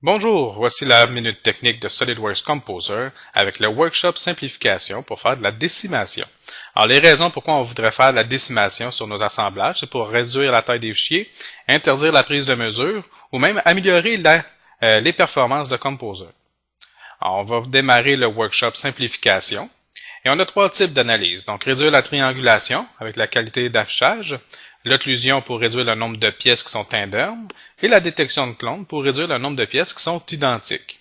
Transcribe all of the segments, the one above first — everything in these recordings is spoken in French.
Bonjour, voici la minute technique de SolidWorks Composer avec le workshop simplification pour faire de la décimation. Alors, les raisons pourquoi on voudrait faire de la décimation sur nos assemblages, c'est pour réduire la taille des fichiers, interdire la prise de mesure ou même améliorer les performances de Composer. Alors, on va démarrer le workshop simplification. Et on a trois types d'analyse. Donc, réduire la triangulation avec la qualité d'affichage, l'occlusion pour réduire le nombre de pièces qui sont indemnes, et la détection de clones pour réduire le nombre de pièces qui sont identiques.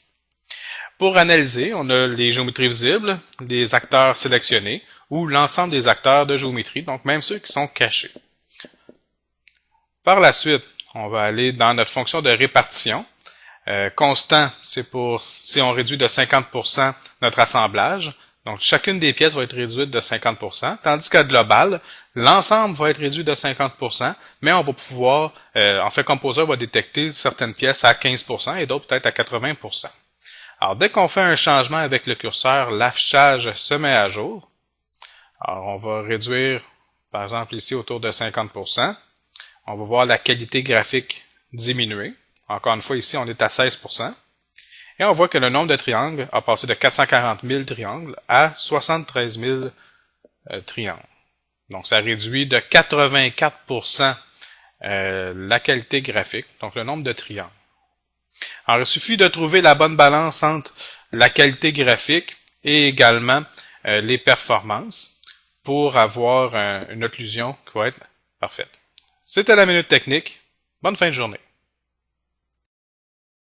Pour analyser, on a les géométries visibles, les acteurs sélectionnés, ou l'ensemble des acteurs de géométrie, donc même ceux qui sont cachés. Par la suite, on va aller dans notre fonction de répartition. Constant, c'est pour si on réduit de 50% notre assemblage. Donc, chacune des pièces va être réduite de 50%, tandis qu'à global, l'ensemble va être réduit de 50%, mais on va pouvoir, Composer va détecter certaines pièces à 15% et d'autres peut-être à 80%. Alors, dès qu'on fait un changement avec le curseur, l'affichage se met à jour. Alors, on va réduire, par exemple ici, autour de 50%. On va voir la qualité graphique diminuer. Encore une fois, ici, on est à 16%. Et on voit que le nombre de triangles a passé de 440 000 triangles à 73 000 triangles. Donc, ça réduit de 84% la qualité graphique, donc le nombre de triangles. Alors, il suffit de trouver la bonne balance entre la qualité graphique et également les performances pour avoir une occlusion qui va être parfaite. C'était la minute technique. Bonne fin de journée.